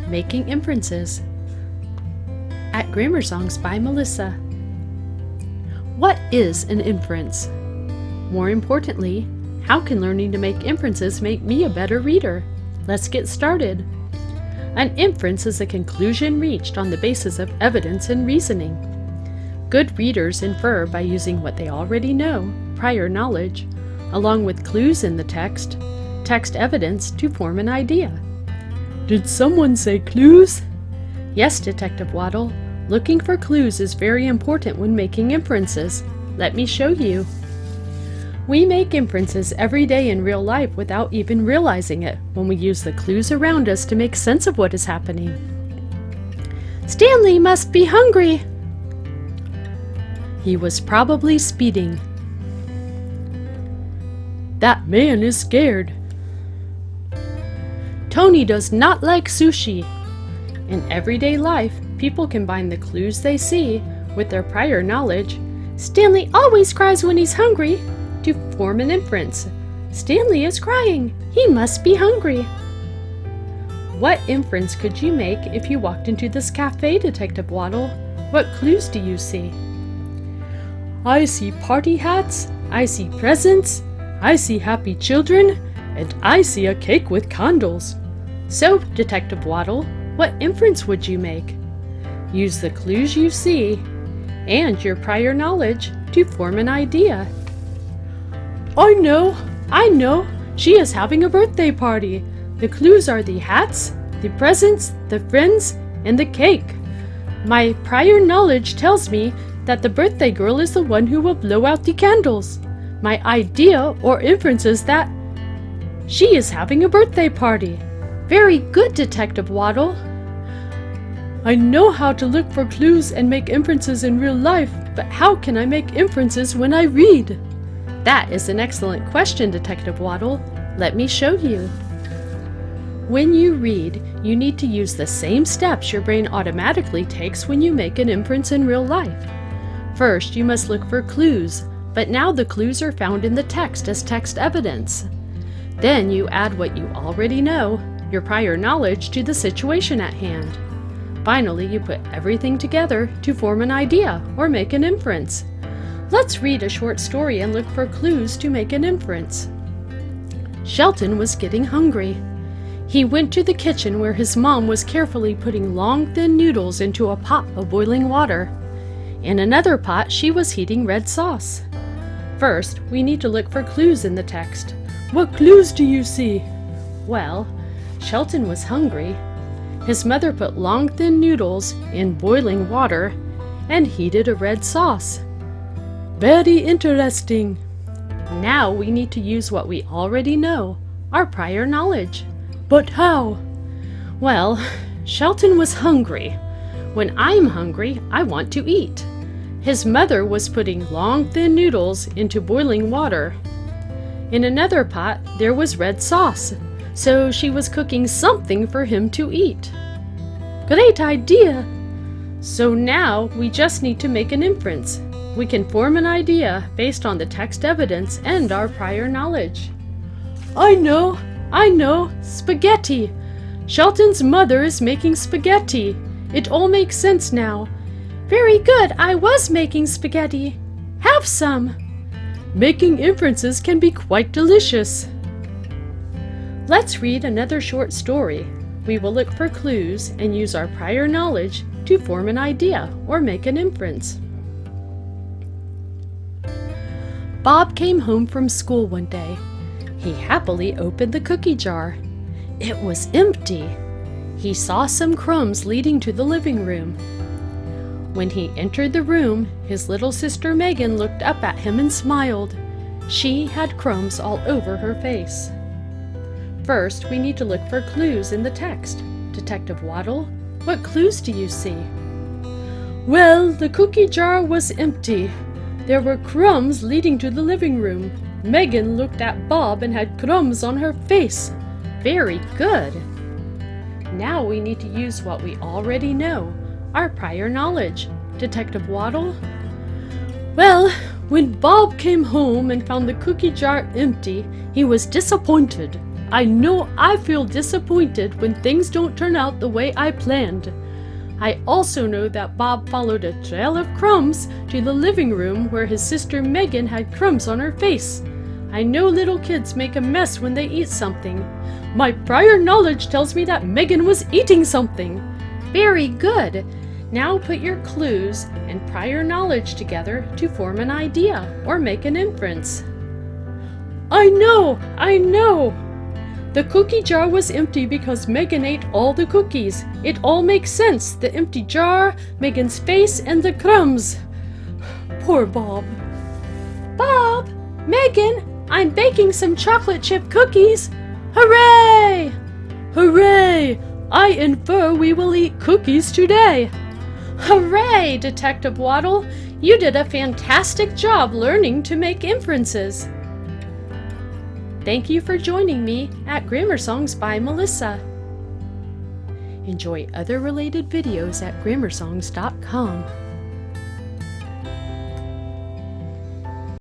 Making Inferences at Grammar Songs by Melissa. What is an inference? More importantly, how can learning to make inferences make me a better reader? Let's get started. An inference is a conclusion reached on the basis of evidence and reasoning. Good readers infer by using what they already know, prior knowledge, along with clues in the text evidence to form an idea. Did someone say clues? Yes, Detective Waddle. Looking for clues is very important when making inferences. Let me show you. We make inferences every day in real life without even realizing it when we use the clues around us to make sense of what is happening. Stanley must be hungry. He was probably speeding. That man is scared. Tony does not like sushi. In everyday life, people combine the clues they see with their prior knowledge. Stanley always cries when he's hungry, to form an inference. Stanley is crying. He must be hungry. What inference could you make if you walked into this cafe, Detective Waddle? What clues do you see? I see party hats. I see presents. I see happy children. And I see a cake with candles. So, Detective Waddle, what inference would you make? Use the clues you see and your prior knowledge to form an idea. I know, she is having a birthday party. The clues are the hats, the presents, the friends, and the cake. My prior knowledge tells me that the birthday girl is the one who will blow out the candles. My idea or inference is that she is having a birthday party. Very good, Detective Waddle. I know how to look for clues and make inferences in real life, but how can I make inferences when I read? That is an excellent question, Detective Waddle. Let me show you. When you read, you need to use the same steps your brain automatically takes when you make an inference in real life. First, you must look for clues, but now the clues are found in the text as text evidence. Then you add what you already know, your prior knowledge, to the situation at hand. Finally, you put everything together to form an idea or make an inference. Let's read a short story and look for clues to make an inference. Shelton was getting hungry. He went to the kitchen where his mom was carefully putting long, thin noodles into a pot of boiling water. In another pot, she was heating red sauce. First, we need to look for clues in the text. What clues do you see? Well, Shelton was hungry. His mother put long, thin noodles in boiling water and heated a red sauce. Very interesting. Now we need to use what we already know, our prior knowledge. But how? Well, Shelton was hungry. When I'm hungry, I want to eat. His mother was putting long, thin noodles into boiling water. In another pot, there was red sauce, so she was cooking something for him to eat. Great idea! So now we just need to make an inference. We can form an idea based on the text evidence and our prior knowledge. I know, spaghetti. Shelton's mother is making spaghetti. It all makes sense now. Very good, I was making spaghetti. Have some. Making inferences can be quite delicious. Let's read another short story. We will look for clues and use our prior knowledge to form an idea or make an inference. Bob came home from school one day. He happily opened the cookie jar. It was empty. He saw some crumbs leading to the living room. When he entered the room, his little sister Megan looked up at him and smiled. She had crumbs all over her face. First, we need to look for clues in the text. Detective Waddle, what clues do you see? Well, the cookie jar was empty. There were crumbs leading to the living room. Megan looked at Bob and had crumbs on her face. Very good. Now we need to use what we already know, our prior knowledge. Detective Waddle? Well, when Bob came home and found the cookie jar empty, he was disappointed. I know I feel disappointed when things don't turn out the way I planned. I also know that Bob followed a trail of crumbs to the living room where his sister Megan had crumbs on her face. I know little kids make a mess when they eat something. My prior knowledge tells me that Megan was eating something. Very good. Now put your clues and prior knowledge together to form an idea or make an inference. I know! The cookie jar was empty because Megan ate all the cookies. It all makes sense. The empty jar, Megan's face, and the crumbs. Poor Bob. Bob! Megan! I'm baking some chocolate chip cookies. Hooray! Hooray! I infer we will eat cookies today. Hooray, Detective Waddle! You did a fantastic job learning to make inferences. Thank you for joining me at Grammar Songs by Melissa. Enjoy other related videos at grammarsongs.com.